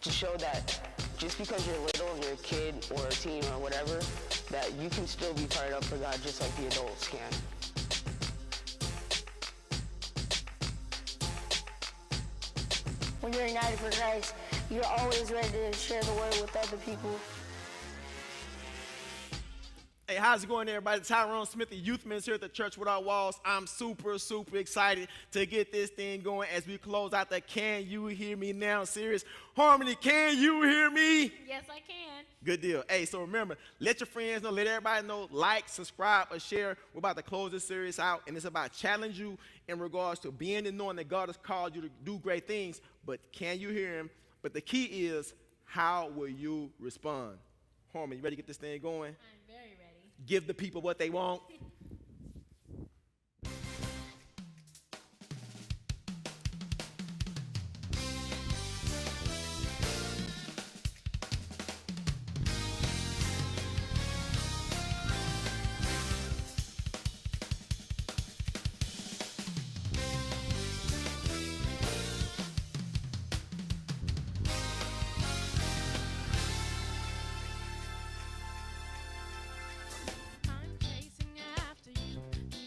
to show that just because you're little, you're a kid or a teen or whatever, that you can still be fired up for God just like the adults can. When you're united for Christ, you're always ready to share the word with other people. Hey, how's it going, everybody? Tyrone Smith, the youth minister here at the Church Without Walls. I'm super excited to get this thing going as we close out the Can You Hear Me Now series. Harmony, can you hear me? Yes, I can. Good deal. Hey, so remember, let your friends know, let everybody know, like, subscribe, or share. We're about to close this series out, and it's about challenge you in regards to being and knowing that God has called you to do great things, but can you hear him? But the key is, how will you respond? Harmony, you ready to get this thing going? I'm very ready. Give the people what they want.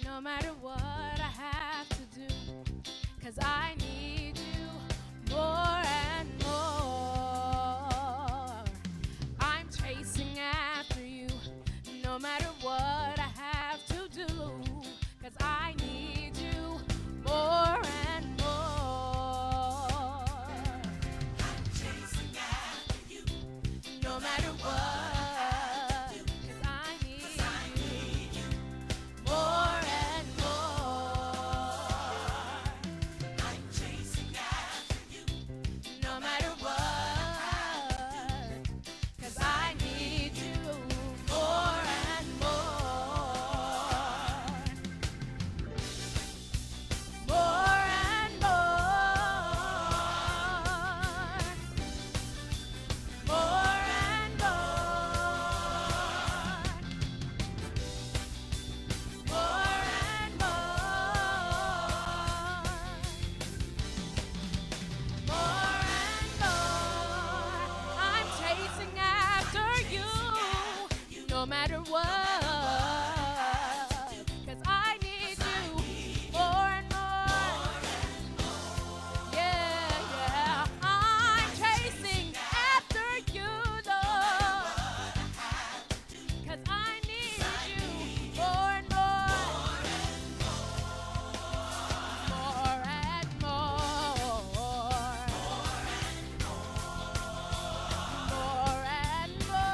No matter what I have to do, 'cause I need you more and more. I'm chasing after you, no matter what I have to do, 'cause I need you more and more. I'm chasing after you, no matter what. No matter what, 'cause I need you more and more. Yeah, yeah. I'm chasing after you, Lord, 'cause I need you more and more. More and more. More and more.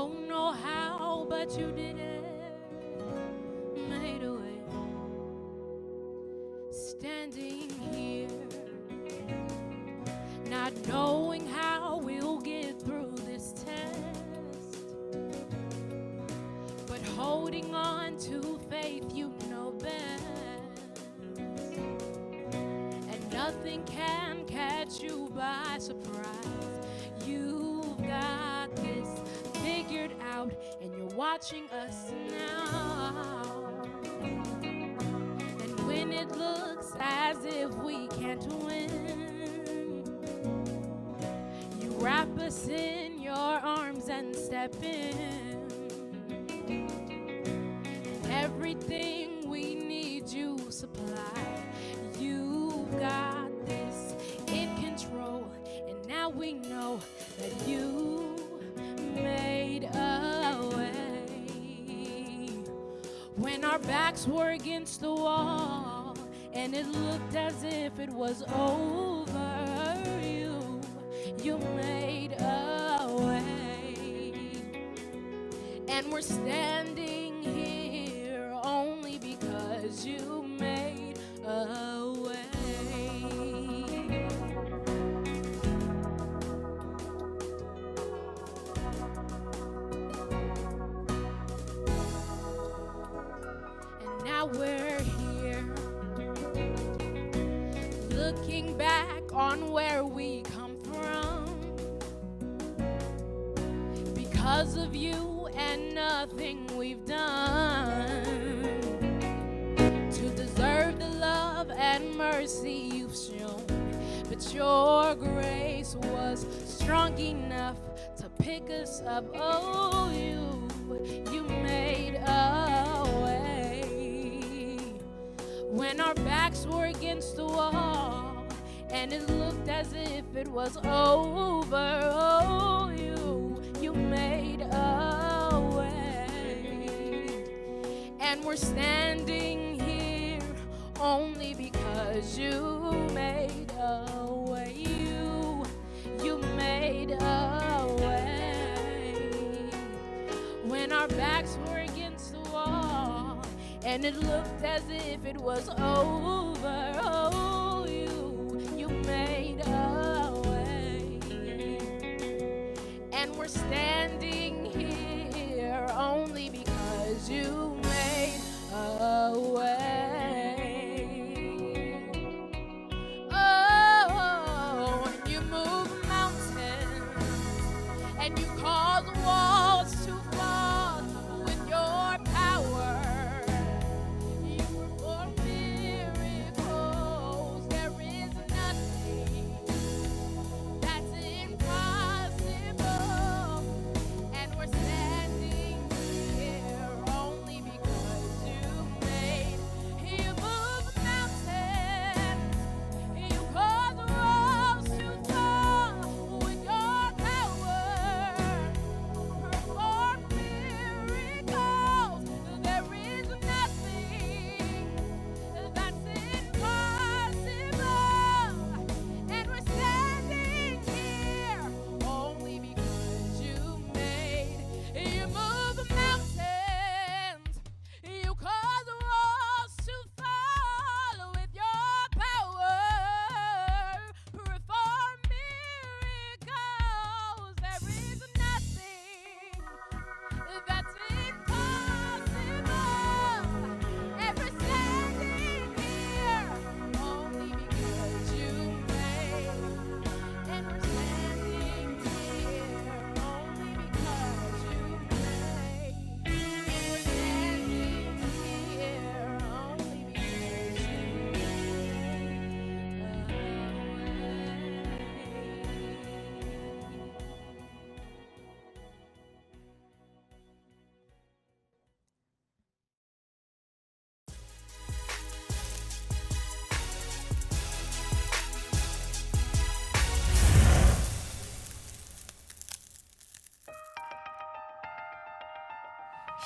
don't know how, but you did it. Made a way. Standing here, not knowing how we'll get through this test, but holding on to faith, you know best. And nothing can catch you by surprise. You've got this figured out, and you're watching us now. And when it looks as if we can't win, you wrap us in your arms and step in. Everything we need you supply. You've got this in control, and now we know that you made a way. When our backs were against the wall and it looked as if it was over, you made a way. And we're standing here only because you made a way. And now we're here, looking back on where we come from. Because of you and nothing we've done to deserve the love and mercy you've shown, but your grace was strong enough to pick us up. Oh, you made a way. When our backs were against the wall and it looked as if it was over, oh, you made a way. And we're standing here only because you made a way. You made a way. When our backs were against the wall and it looked as if it was over, oh, you made a way. And we're standing here only because you made a way. Oh, and you move mountains and you cause walls to fall with your power. You perform miracles. There is nothing that's impossible. And we're standing here only because you move mountains. You cause walls to fall with your power. Perform miracles. There is nothing that's impossible. And we're standing here only because you move mountains. You cause walls to fall with your power. Perform miracles. There is nothing that's impossible. And we're standing here only because you made. And we're standing here only because you made. We're standing here only because you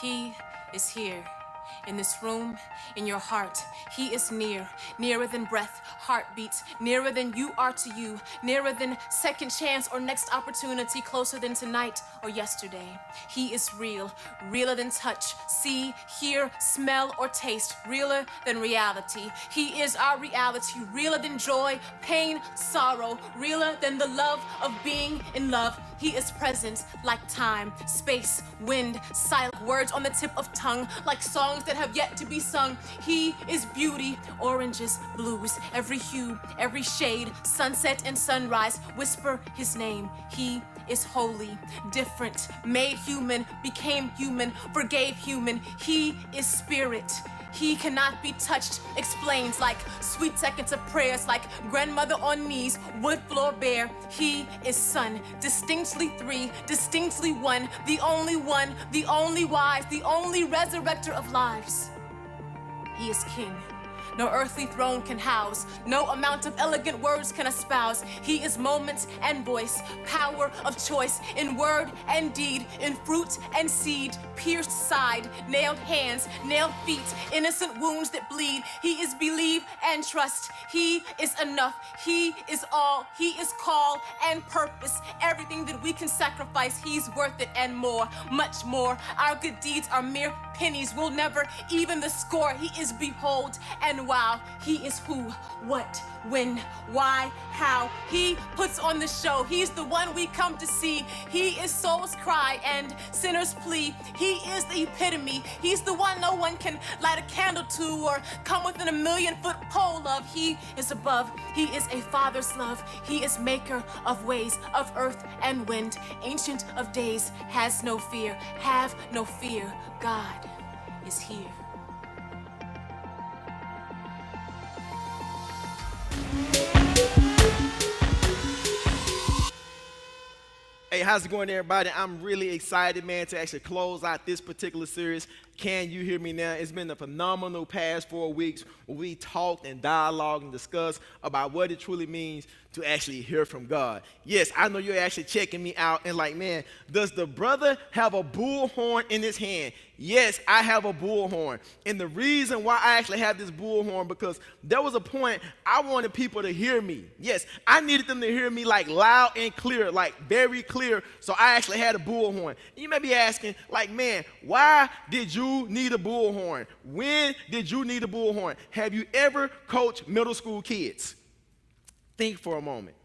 He is here, in this room, in your heart. He is near, nearer than breath, heartbeats, nearer than you are to you, nearer than second chance or next opportunity, closer than tonight or yesterday. He is real, realer than touch, see, hear, smell, or taste, realer than reality. He is our reality, realer than joy, pain, sorrow, realer than the love of being in love. He is present like time, space, wind, silent words on the tip of tongue, like songs that have yet to be sung. He is beauty, oranges, blues, every hue, every shade, sunset and sunrise. Whisper his name. He is holy, different, made human, became human, forgave human. He is spirit. He cannot be touched, explains like sweet seconds of prayers, like grandmother on knees, wood floor bare. He is son, distinctly three, distinctly one, the only wise, the only resurrector of lives. He is king. No earthly throne can house, no amount of elegant words can espouse. He is moment and voice, power of choice, in word and deed, in fruit and seed, pierced side, nailed hands, nailed feet, innocent wounds that bleed. He is believe and trust. He is enough. He is all. He is call and purpose. Everything that we can sacrifice, he's worth it and more, much more. Our good deeds are mere pennies. We'll never even the score. He is behold and wow. He is who, what, when, why, how. He puts on the show. He's the one we come to see. He is soul's cry and sinner's plea. He is the epitome. He's the one no one can light a candle to or come within a 1,000,000-foot pole of. He is above. He is a father's love. He is maker of ways, of earth and wind. Ancient of days, has no fear. Have no fear. God is here. Hey, how's it going, everybody? I'm really excited, man, to actually close out this particular series. Can you hear me now? It's been a phenomenal past 4 weeks where we talked and dialogued and discussed about what it truly means to actually hear from God. Yes, I know you're actually checking me out and like, man, does the brother have a bullhorn in his hand? Yes, I have a bullhorn. And the reason why I actually have this bullhorn, because there was a point I wanted people to hear me. Yes, I needed them to hear me like loud and clear, like very clear. So I actually had a bullhorn. You may be asking, like, man, why did you need a bullhorn? When did you need a bullhorn? Have you ever coached middle school kids? Think for a moment.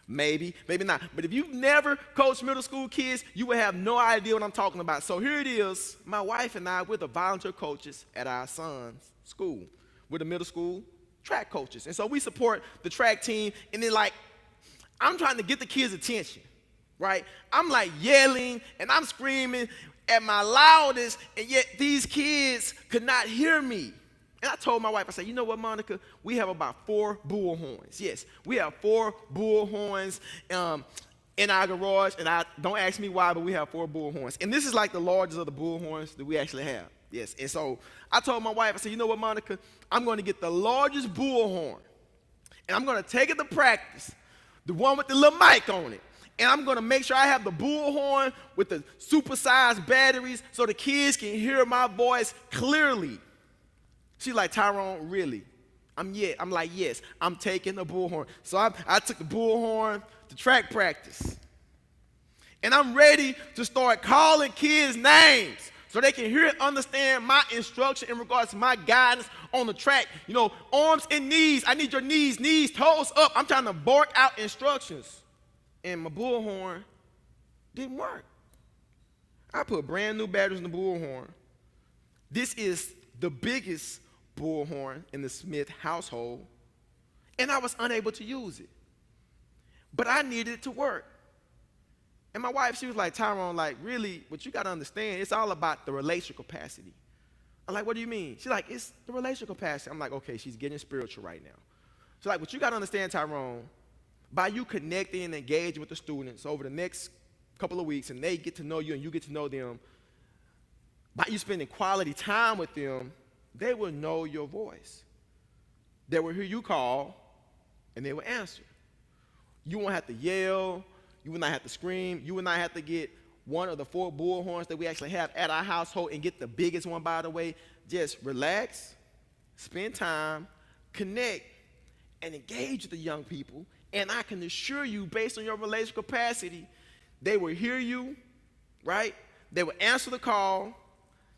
Maybe, maybe not. But if you've never coached middle school kids, you will have no idea what I'm talking about. So here it is. My wife and I, we're the volunteer coaches at our son's school. We're the middle school track coaches. And so we support the track team. And then, like, I'm trying to get the kids' attention, right? I'm, like, yelling and I'm screaming at my loudest, and yet these kids could not hear me. And I told my wife, I said, you know what, Monica? We have about 4 bullhorns. Yes, we have 4 bullhorns in our garage. And don't ask me why, but we have 4 bullhorns. And this is like the largest of the bullhorns that we actually have. Yes, and so I told my wife, I said, you know what, Monica? I'm going to get the largest bullhorn, and I'm going to take it to practice, the one with the little mic on it. And I'm going to make sure I have the bullhorn with the supersized batteries so the kids can hear my voice clearly. She's like, Tyrone, really? I'm like, yes, I'm taking the bullhorn. So I took the bullhorn to track practice. And I'm ready to start calling kids' names so they can hear and understand my instruction in regards to my guidance on the track. You know, arms and knees. I need your knees, toes up. I'm trying to bark out instructions. And my bullhorn didn't work. I put brand new batteries in the bullhorn. This is the biggest bullhorn in the Smith household, and I was unable to use it. But I needed it to work. And my wife, she was like, Tyrone, like, really, what you got to understand, it's all about the relational capacity. I'm like, what do you mean? She's like, it's the relational capacity. I'm like, okay, she's getting spiritual right now. She's like, what you got to understand, Tyrone, by you connecting and engaging with the students over the next couple of weeks, and they get to know you and you get to know them, by you spending quality time with them, they will know your voice. They will hear you call, and they will answer. You won't have to yell. You will not have to scream. You will not have to get one of the 4 bullhorns that we actually have at our household and get the biggest one, by the way. Just relax, spend time, connect, and engage with the young people. And I can assure you, based on your relational capacity, they will hear you, right? They would answer the call,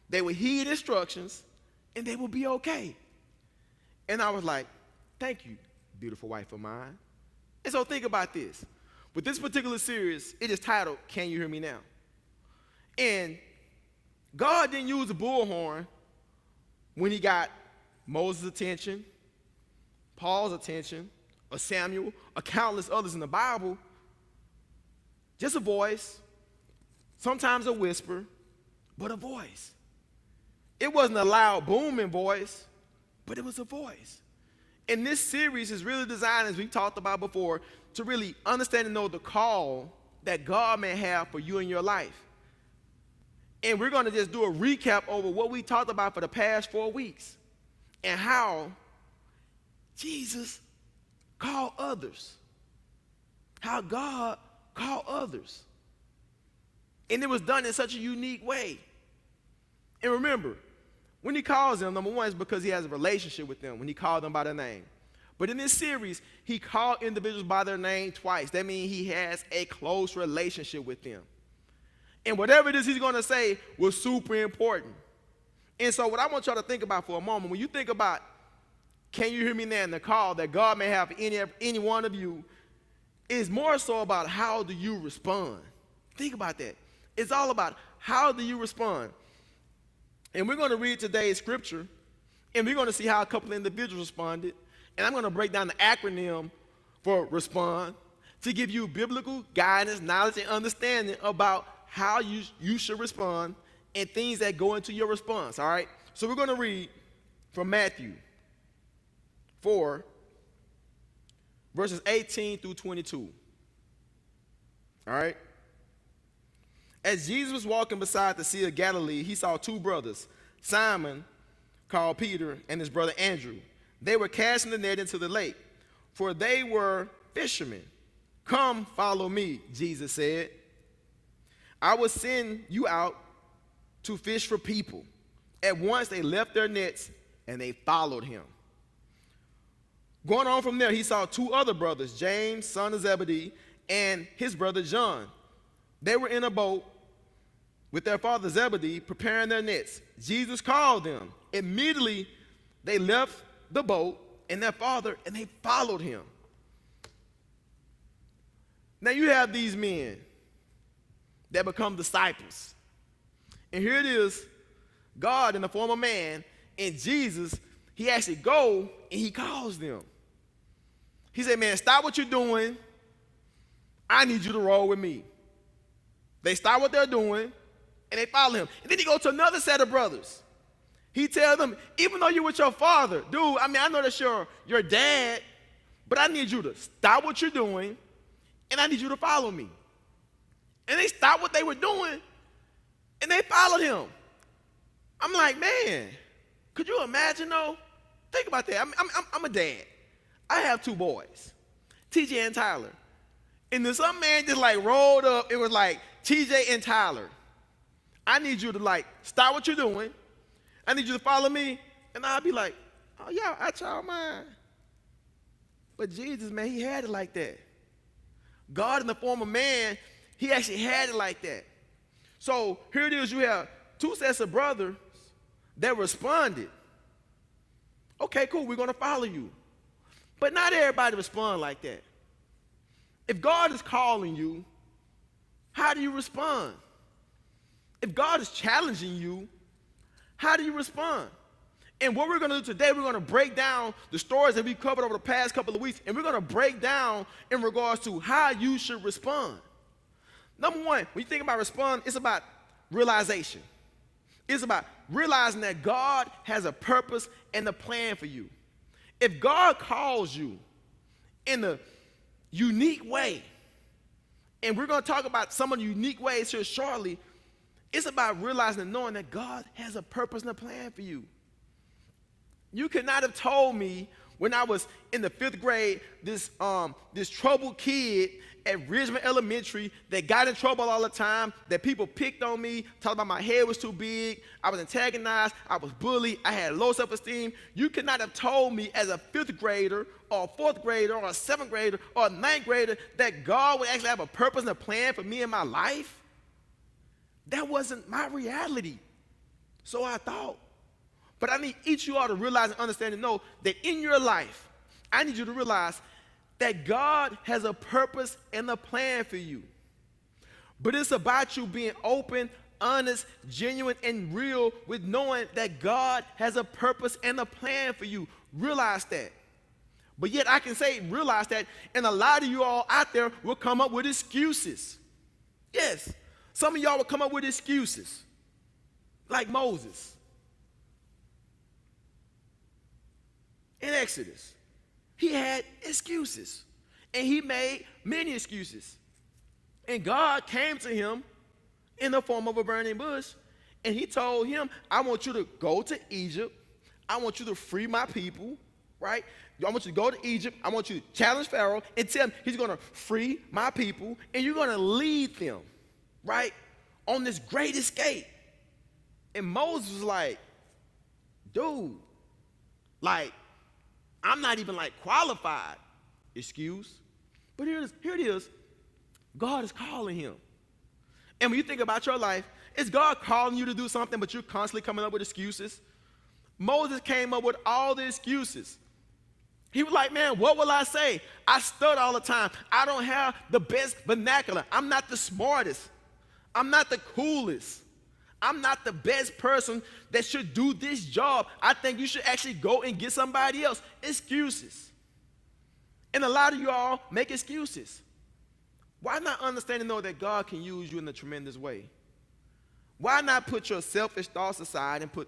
they would heed instructions, and they would be okay. And I was like, thank you, beautiful wife of mine. And so think about this. With this particular series, it is titled, Can You Hear Me Now? And God didn't use the bullhorn when he got Moses' attention, Paul's attention, or Samuel, or countless others in the Bible. Just a voice, sometimes a whisper, but a voice. It wasn't a loud, booming voice, but it was a voice. And this series is really designed, as we talked about before, to really understand and know the call that God may have for you in your life. And we're going to just do a recap over what we talked about for the past 4 weeks and how Jesus called others, how God called others. And it was done in such a unique way. And remember, when he calls them, number one is because he has a relationship with them, when he called them by their name. But in this series, he called individuals by their name twice. That means he has a close relationship with them. And whatever it is he's going to say was super important. And so what I want y'all to think about for a moment, when you think about, can you hear me now, and the call that God may have for any one of you, is more so about how do you respond. Think about that. It's all about how do you respond. And we're going to read today's scripture, and we're going to see how a couple of individuals responded. And I'm going to break down the acronym for respond to give you biblical guidance, knowledge, and understanding about how you should respond and things that go into your response, all right? So we're going to read from Matthew 4, verses 18 through 22, all right? As Jesus was walking beside the Sea of Galilee, he saw two brothers, Simon, called Peter, and his brother Andrew. They were casting the net into the lake, for they were fishermen. Come, follow me, Jesus said. I will send you out to fish for people. At once they left their nets and they followed him. Going on from there, he saw two other brothers, James, son of Zebedee, and his brother John. They were in a boat with their father Zebedee, preparing their nets. Jesus called them. Immediately they left the boat and their father, and they followed him. Now you have these men that become disciples. And here it is, God in the form of man, and Jesus, he actually go and he calls them. He said, man, stop what you're doing. I need you to roll with me. They stop what they're doing, and they follow him. And then he goes to another set of brothers. He tells them, even though you're with your father, dude, I know that's your dad, but I need you to stop what you're doing, and I need you to follow me. And they stopped what they were doing, and they followed him. I'm like, man, could you imagine, though? Think about that. I'm a dad. I have two boys, TJ and Tyler. And then some man just like rolled up. It was like, TJ and Tyler, I need you to stop what you're doing. I need you to follow me. And I'll be like, oh, yeah, I y'all mind. But Jesus, man, he had it like that. God in the form of man, he actually had it like that. So here it is, you have two sets of brothers that responded. Okay, cool, we're going to follow you. But not everybody respond like that. If God is calling you, how do you respond? If God is challenging you, how do you respond? And what we're going to do today, we're going to break down the stories that we covered over the past couple of weeks, and we're going to break down in regards to how you should respond. Number one, when you think about respond, it's about realization. It's about realizing that God has a purpose and a plan for you. If God calls you in a unique way, and we're going to talk about some of the unique ways here shortly, it's about realizing and knowing that God has a purpose and a plan for you. You could not have told me when I was in the 5th grade, this troubled kid at Ridgemont Elementary that got in trouble all the time, that people picked on me, talked about my head was too big, I was antagonized, I was bullied, I had low self-esteem. You could not have told me as a 5th grader or a 4th grader or a 7th grader or a 9th grader that God would actually have a purpose and a plan for me in my life. that wasn't my reality. So I thought. But I need each of you all to realize and understand and know that in your life, I need you to realize that God has a purpose and a plan for you. But it's about you being open, honest, genuine, and real with knowing that God has a purpose and a plan for you. Realize that. But yet I can say, realize that, and a lot of you all out there will come up with excuses. Yes, some of y'all will come up with excuses, like Moses in Exodus. He had excuses, and he made many excuses. And God came to him in the form of a burning bush, and he told him, I want you to go to Egypt. I want you to free my people, right? I want you to go to Egypt. I want you to challenge Pharaoh and tell him he's going to free my people, and you're going to lead them, right, on this great escape. And Moses was like, dude, like, I'm not even like qualified. Excuse. But here it is. God is calling him. And when you think about your life, is God calling you to do something, but you're constantly coming up with excuses? Moses came up with all the excuses. He was like, man, what will I say? I stutter all the time. I don't have the best vernacular. I'm not the smartest. I'm not the coolest. I'm not the best person that should do this job. I think you should actually go and get somebody else. Excuses. And a lot of you all make excuses. Why not understand and know that God can use you in a tremendous way? Why not put your selfish thoughts aside and put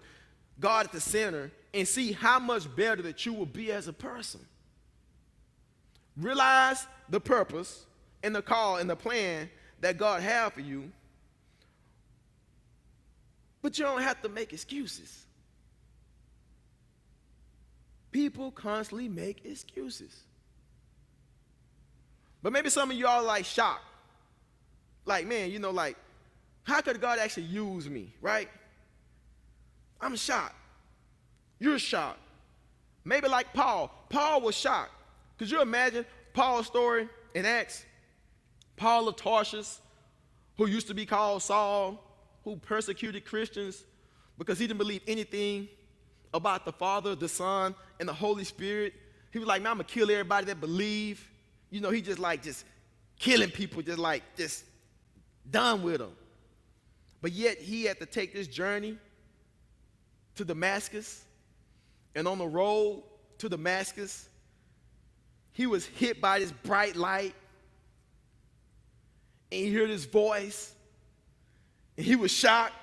God at the center and see how much better that you will be as a person? Realize the purpose and the call and the plan that God has for you, but you don't have to make excuses. People constantly make excuses. But maybe some of y'all are like shocked. Like, man, you know, like, how could God actually use me, right? I'm shocked. You're shocked. Maybe like Paul. Paul was shocked. Could you imagine Paul's story in Acts? Paul of Tarsus, who used to be called Saul, who persecuted Christians because he didn't believe anything about the Father, the Son, and the Holy Spirit. He was like, man, I'm going to kill everybody that believe. You know, he just killing people, just done with them. But yet he had to take this journey to Damascus. And on the road to Damascus, he was hit by this bright light. And he heard his voice. And he was shocked.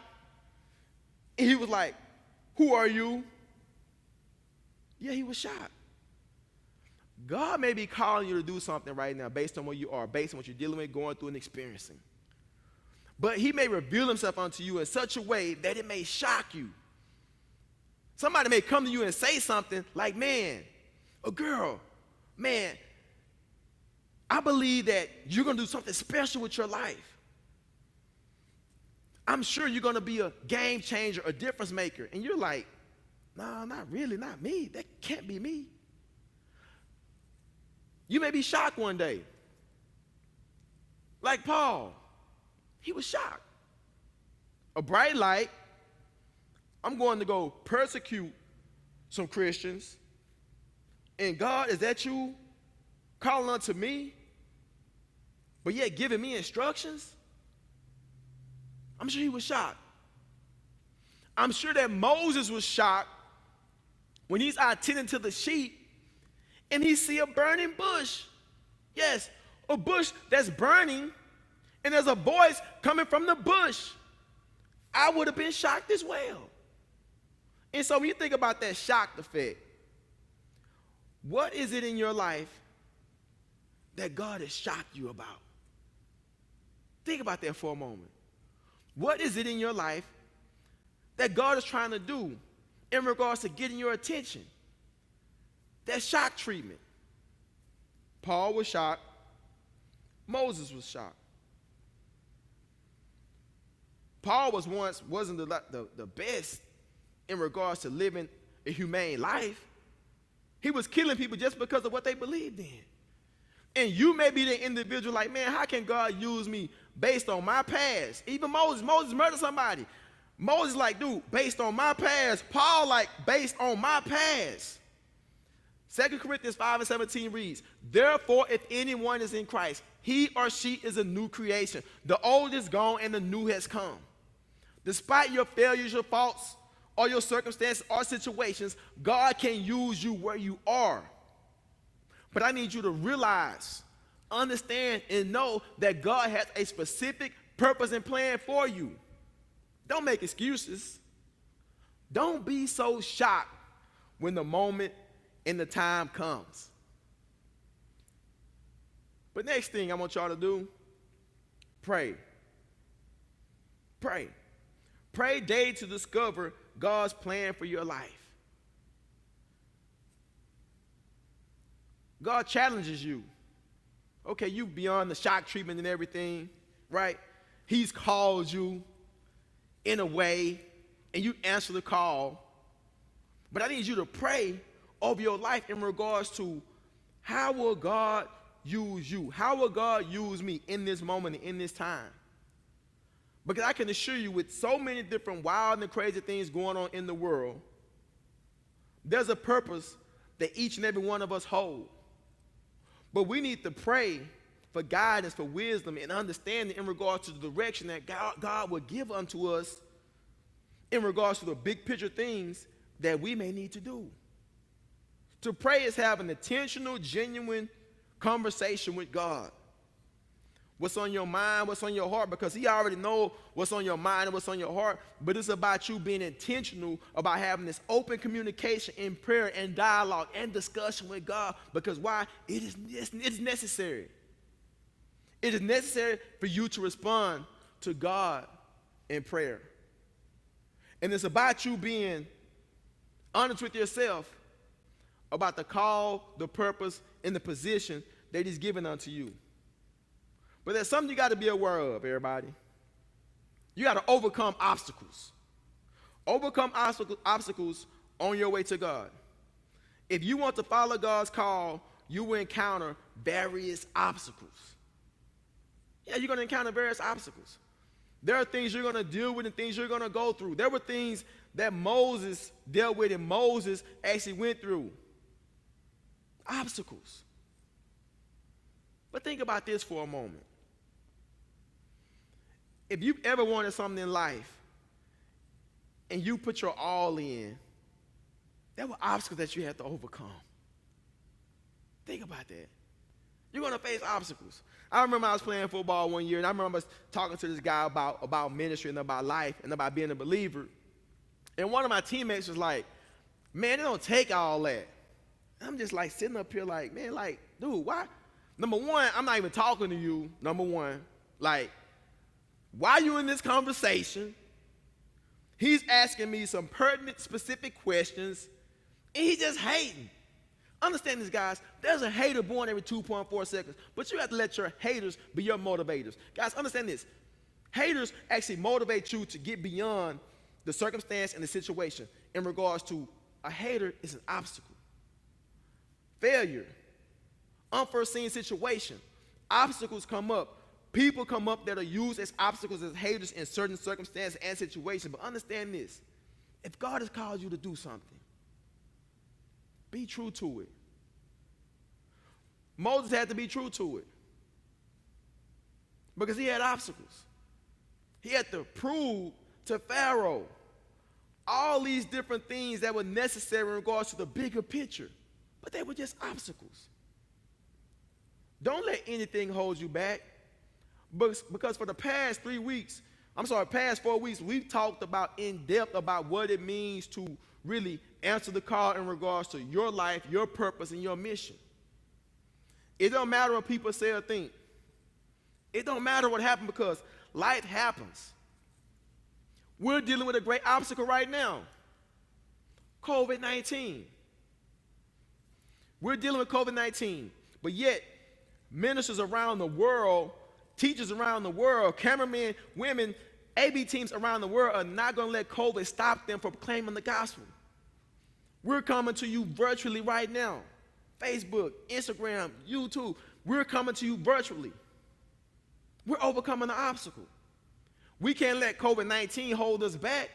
And he was like, who are you? Yeah, he was shocked. God may be calling you to do something right now based on where you are, based on what you're dealing with, going through, and experiencing. But he may reveal himself unto you in such a way that it may shock you. Somebody may come to you and say something like, man, a girl, man, I believe that you're going to do something special with your life. I'm sure you're going to be a game changer, a difference maker. And you're like, no, not really, not me. That can't be me. You may be shocked one day. Like Paul, he was shocked. A bright light. I'm going to go persecute some Christians. And God, is that you calling unto me, but yet giving me instructions? I'm sure he was shocked. I'm sure that Moses was shocked when he's out tending to the sheep and he see a burning bush. Yes, a bush that's burning, and there's a voice coming from the bush. I would have been shocked as well. And so when you think about that shock effect, what is it in your life that God has shocked you about? Think about that for a moment. What is it in your life that God is trying to do in regards to getting your attention? That shock treatment. Paul was shocked. Moses was shocked. Paul wasn't the best in regards to living a humane life. He was killing people just because of what they believed in. And you may be the individual like, man, how can God use me based on my past? Even Moses murdered somebody. Moses like, dude, based on my past. Paul like, based on my past. 2 Corinthians 5:17 reads, therefore, if anyone is in Christ, he or she is a new creation. The old is gone and the new has come. Despite your failures, your faults, or your circumstances or situations, God can use you where you are. But I need you to realize, understand, and know that God has a specific purpose and plan for you. Don't make excuses. Don't be so shocked when the moment and the time comes. But next thing I want y'all to do, pray. Pray. Pray daily to discover God's plan for your life. God challenges you. Okay, you beyond the shock treatment and everything, right? He's called you in a way, and you answer the call. But I need you to pray over your life in regards to how will God use you? How will God use me in this moment and in this time? Because I can assure you, with so many different wild and crazy things going on in the world, there's a purpose that each and every one of us hold. But we need to pray for guidance, for wisdom, and understanding in regards to the direction that God will give unto us in regards to the big picture things that we may need to do. To pray is have an intentional, genuine conversation with God. What's on your mind, what's on your heart, because he already knows what's on your mind and what's on your heart, but it's about you being intentional about having this open communication in prayer and dialogue and discussion with God, because why? It's necessary. It is necessary for you to respond to God in prayer. And it's about you being honest with yourself about the call, the purpose, and the position that he's given unto you. But there's something you got to be aware of, everybody. You got to overcome obstacles. Overcome obstacles on your way to God. If you want to follow God's call, you will encounter various obstacles. Yeah, you're going to encounter various obstacles. There are things you're going to deal with and things you're going to go through. There were things that Moses dealt with and Moses actually went through. Obstacles. But think about this for a moment. If you've ever wanted something in life and you put your all in, there were obstacles that you had to overcome. Think about that. You're going to face obstacles. I remember I was playing football one year, and I remember talking to this guy about ministry and about life and about being a believer. And one of my teammates was like, man, it don't take all that. And I'm just like sitting up here like, man, like, dude, why? Number one, I'm not even talking to you, number one. Like, why are you in this conversation? He's asking me some pertinent, specific questions, and he's just hating. Understand this, guys. There's a hater born every 2.4 seconds, but you have to let your haters be your motivators. Guys, understand this. Haters actually motivate you to get beyond the circumstance and the situation. In regards to a hater is an obstacle. Failure, unforeseen situation, obstacles come up. People come up that are used as obstacles, as haters in certain circumstances and situations. But understand this. If God has called you to do something, be true to it. Moses had to be true to it because he had obstacles. He had to prove to Pharaoh all these different things that were necessary in regards to the bigger picture, but they were just obstacles. Don't let anything hold you back, because for the past 4 weeks, we've talked about in depth about what it means to really answer the call in regards to your life, your purpose, and your mission. It don't matter what people say or think. It don't matter what happened, because life happens. We're dealing with a great obstacle right now, COVID-19. We're dealing with COVID-19, but yet ministers around the world, teachers around the world, cameramen, women, AB teams around the world are not going to let COVID stop them from proclaiming the gospel. We're coming to you virtually right now. Facebook, Instagram, YouTube. we're coming to you virtually. We're overcoming the obstacle. We can't let COVID-19 hold us back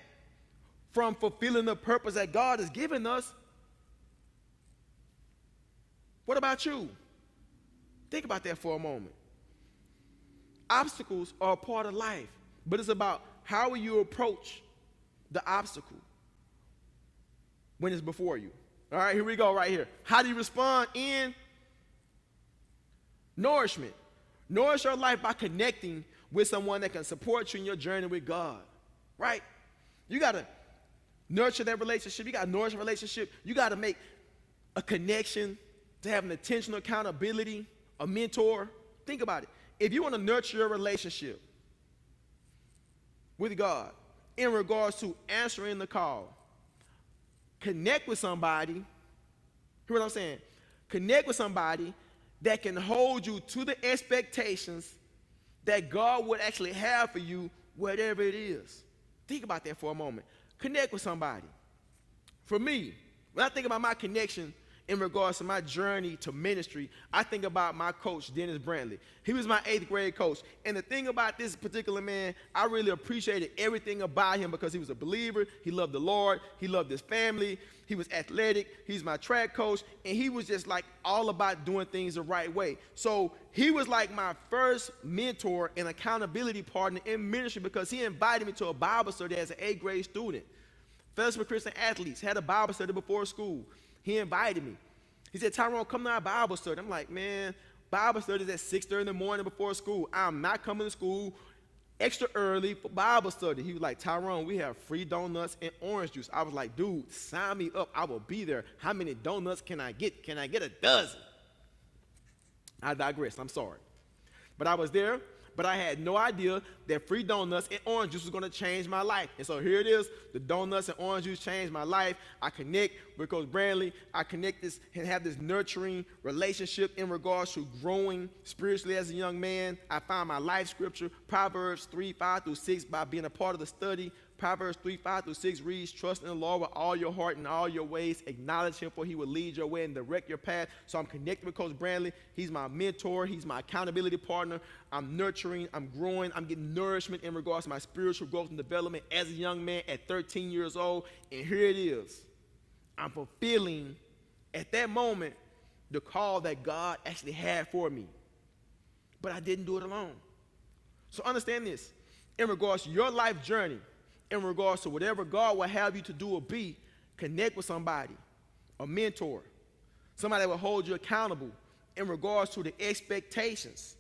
from fulfilling the purpose that God has given us. What about you? Think about that for a moment. Obstacles are a part of life, but it's about how will you approach the obstacle when it's before you. All right, here we go right here. How do you respond in nourishment? Nourish your life by connecting with someone that can support you in your journey with God, right? You got to nurture that relationship. You got to nourish a relationship. You got to make a connection to have an intentional accountability, a mentor. Think about it. If you want to nurture your relationship with God in regards to answering the call, connect with somebody, hear what I'm saying? Connect with somebody that can hold you to the expectations that God would actually have for you, whatever it is. Think about that for a moment. Connect with somebody. For me, when I think about my connection in regards to my journey to ministry, I think about my coach, Dennis Brantley. He was my 8th grade coach. And the thing about this particular man, I really appreciated everything about him because he was a believer. He loved the Lord. He loved his family. He was athletic. He's my track coach. And he was just like all about doing things the right way. So he was like my first mentor and accountability partner in ministry because he invited me to a Bible study as an 8th grade student. Fellowship of Christian Athletes had a Bible study before school. He invited me. He said, Tyrone, come to our Bible study. I'm like, man, Bible study is at 6:30 in the morning before school. I'm not coming to school extra early for Bible study. He was like, Tyrone, we have free donuts and orange juice. I was like, dude, sign me up. I will be there. How many donuts can I get? Can I get a dozen? I digress. I'm sorry. But I was there. But I had no idea that free donuts and orange juice was going to change my life. And so here it is. The donuts and orange juice changed my life. I connect with Coach Brantley. I connect this and have this nurturing relationship in regards to growing spiritually as a young man. I found my life scripture, Proverbs 3:5-6, by being a part of the study. Proverbs 3:5-6 reads, trust in the Lord with all your heart and all your ways. Acknowledge him, for he will lead your way and direct your path. So I'm connected with Coach Brantley. He's my mentor. He's my accountability partner. I'm nurturing. I'm growing. I'm getting nourishment in regards to my spiritual growth and development as a young man at 13 years old. And here it is. I'm fulfilling, at that moment, the call that God actually had for me. But I didn't do it alone. So understand this. In regards to your life journey, in regards to whatever God will have you to do or be, connect with somebody, a mentor, somebody that will hold you accountable in regards to the expectations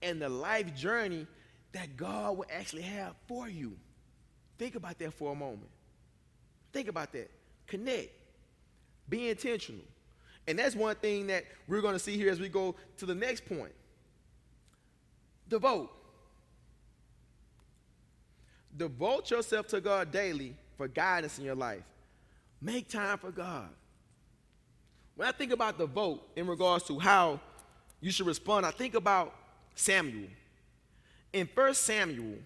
and the life journey that God will actually have for you. Think about that for a moment. Think about that. Connect. Be intentional. And that's one thing that we're going to see here as we go to the next point. Devote. Devote yourself to God daily for guidance in your life. Make time for God. When I think about devote in regards to how you should respond, I think about Samuel. In 1 Samuel,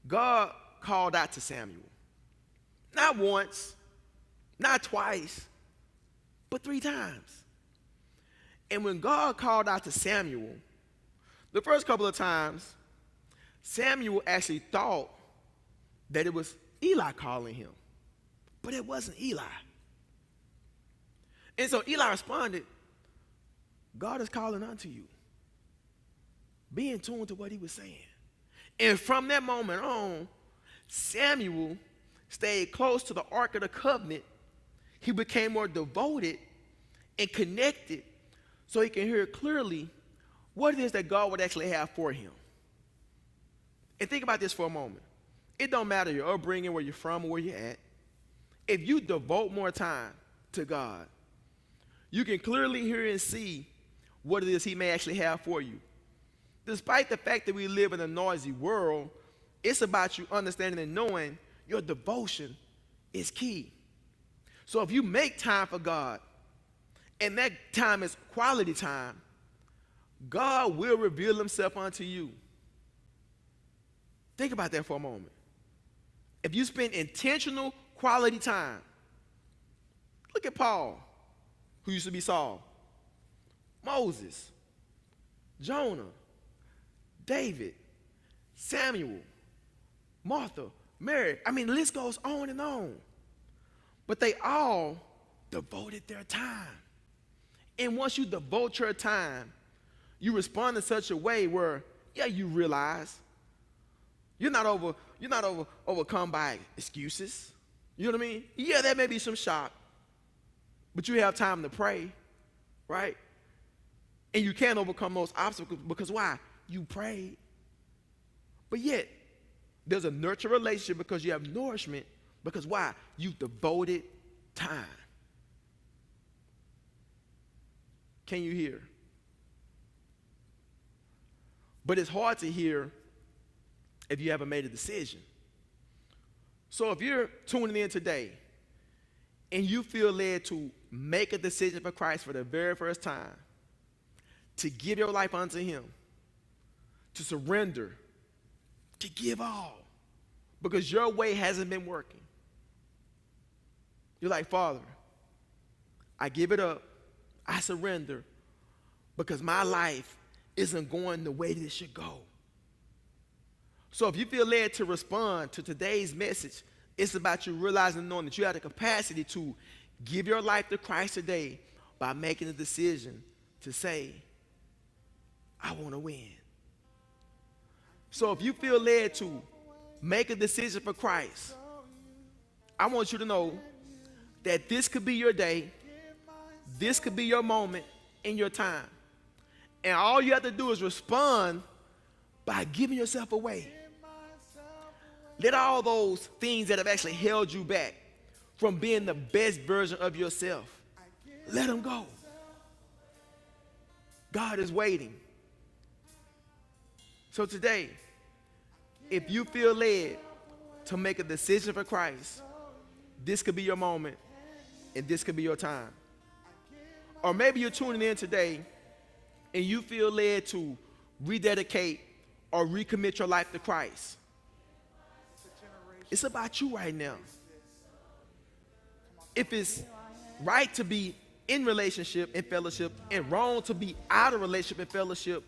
God called out to Samuel. Not once, not twice, but 3 times. And when God called out to Samuel, the first couple of times, Samuel actually thought that it was Eli calling him, but it wasn't Eli. And so Eli responded, God is calling unto you. Be in tune to what he was saying. And from that moment on, Samuel stayed close to the Ark of the Covenant. He became more devoted and connected so he can hear clearly what it is that God would actually have for him. And think about this for a moment. It don't matter your upbringing, where you're from, or where you're at. If you devote more time to God, you can clearly hear and see what it is he may actually have for you. Despite the fact that we live in a noisy world, it's about you understanding and knowing your devotion is key. So if you make time for God, and that time is quality time, God will reveal himself unto you. Think about that for a moment. If you spend intentional quality time, look at Paul, who used to be Saul. Moses, Jonah, David, Samuel, Martha, Mary. I mean, the list goes on and on. But they all devoted their time. And once you devote your time, you respond in such a way where, yeah, you realize you're not overcome by excuses. You know what I mean? Yeah, there may be some shock, but you have time to pray, right? And you can't overcome those obstacles because why? You prayed. But yet, there's a nurture relationship because you have nourishment because why? You've devoted time. Can you hear? But it's hard to hear if you haven't made a decision. So if you're tuning in today and you feel led to make a decision for Christ for the very first time, to give your life unto him, to surrender, to give all, because your way hasn't been working. You're like, Father, I give it up, I surrender, because my life isn't going the way that it should go. So if you feel led to respond to today's message, it's about you realizing and knowing that you have the capacity to give your life to Christ today by making a decision to say, I want to win. So if you feel led to make a decision for Christ, I want you to know that this could be your day, this could be your moment in your time. And all you have to do is respond by giving yourself away. Let all those things that have actually held you back from being the best version of yourself, let them go. God is waiting. So today, if you feel led to make a decision for Christ, this could be your moment and this could be your time. Or maybe you're tuning in today and you feel led to rededicate or recommit your life to Christ. It's about you right now. If it's right to be in relationship and fellowship and wrong to be out of relationship and fellowship,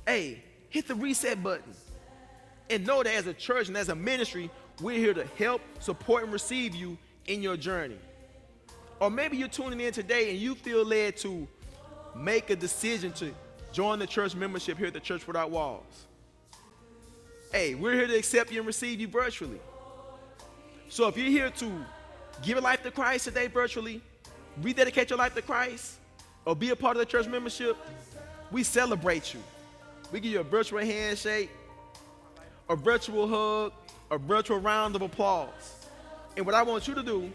hey, hit the reset button. And know that as a church and as a ministry, we're here to help, support, and receive you in your journey. Or maybe you're tuning in today and you feel led to make a decision to join the church membership here at the Church Without Walls. Hey, we're here to accept you and receive you virtually. So if you're here to give your life to Christ today virtually, rededicate your life to Christ, or be a part of the church membership, we celebrate you. We give you a virtual handshake, a virtual hug, a virtual round of applause. And what I want you to do,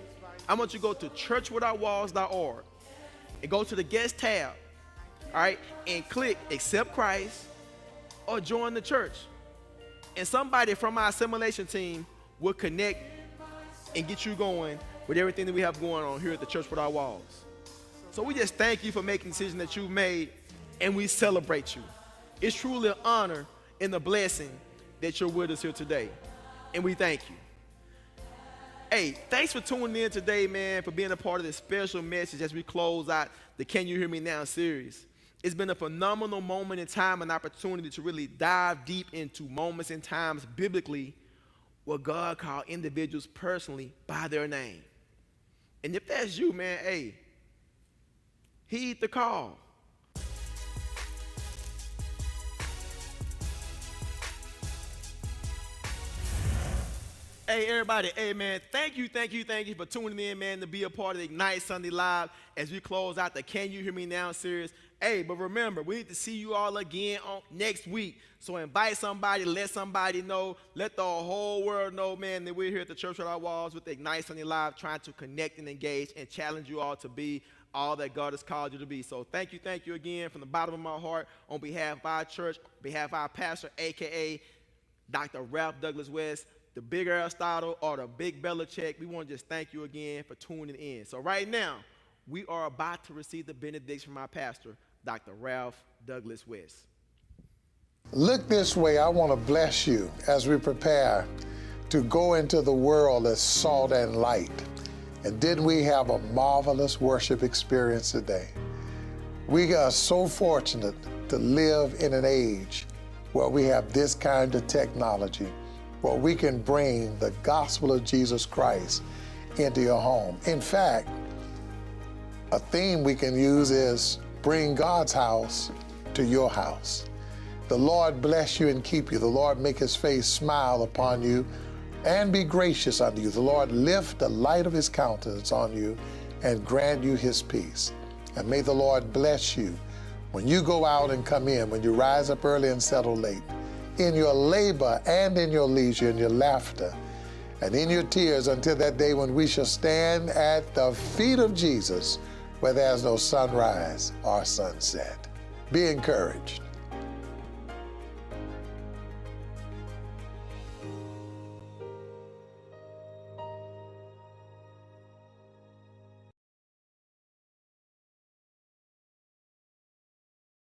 I want you to go to churchwithoutwalls.org and go to the guest tab, all right, and click accept Christ or join the church. And somebody from our assimilation team will connect and get you going with everything that we have going on here at the Church Without Walls. So we just thank you for making the decision that you've made, and we celebrate you. It's truly an honor and a blessing that you're with us here today, and we thank you. Hey, thanks for tuning in today, man, for being a part of this special message as we close out the Can You Hear Me Now series. It's been a phenomenal moment in time and opportunity to really dive deep into moments and times biblically where God called individuals personally by their name. And if that's you, man, hey, heed the call. Hey, everybody, hey, man, thank you for tuning in, man, to be a part of the Ignite Sunday Live as we close out the Can You Hear Me Now series. Hey, but remember, we need to see you all again on next week. So invite somebody, let somebody know, let the whole world know, man, that we're here at the Church Without Walls with the Ignite Sunday Live trying to connect and engage and challenge you all to be all that God has called you to be. So thank you again from the bottom of my heart on behalf of our church, on behalf of our pastor, a.k.a. Dr. Ralph Douglas West, the Big Aristotle, or the Big Belichick. We want to just thank you again for tuning in. So right now, we are about to receive the benediction from our pastor, Dr. Ralph Douglas West. Look this way, I want to bless you as we prepare to go into the world as salt and light. And didn't we have a marvelous worship experience today? We are so fortunate to live in an age where we have this kind of technology, where we can bring the gospel of Jesus Christ into your home. In fact, a theme we can use is bring God's house to your house. The Lord bless you and keep you. The Lord make his face smile upon you and be gracious unto you. The Lord lift the light of his countenance on you and grant you his peace. And may the Lord bless you when you go out and come in, when you rise up early and settle late, in your labor and in your leisure, in your laughter and in your tears, until that day when we shall stand at the feet of Jesus, where there's no sunrise or sunset. Be encouraged.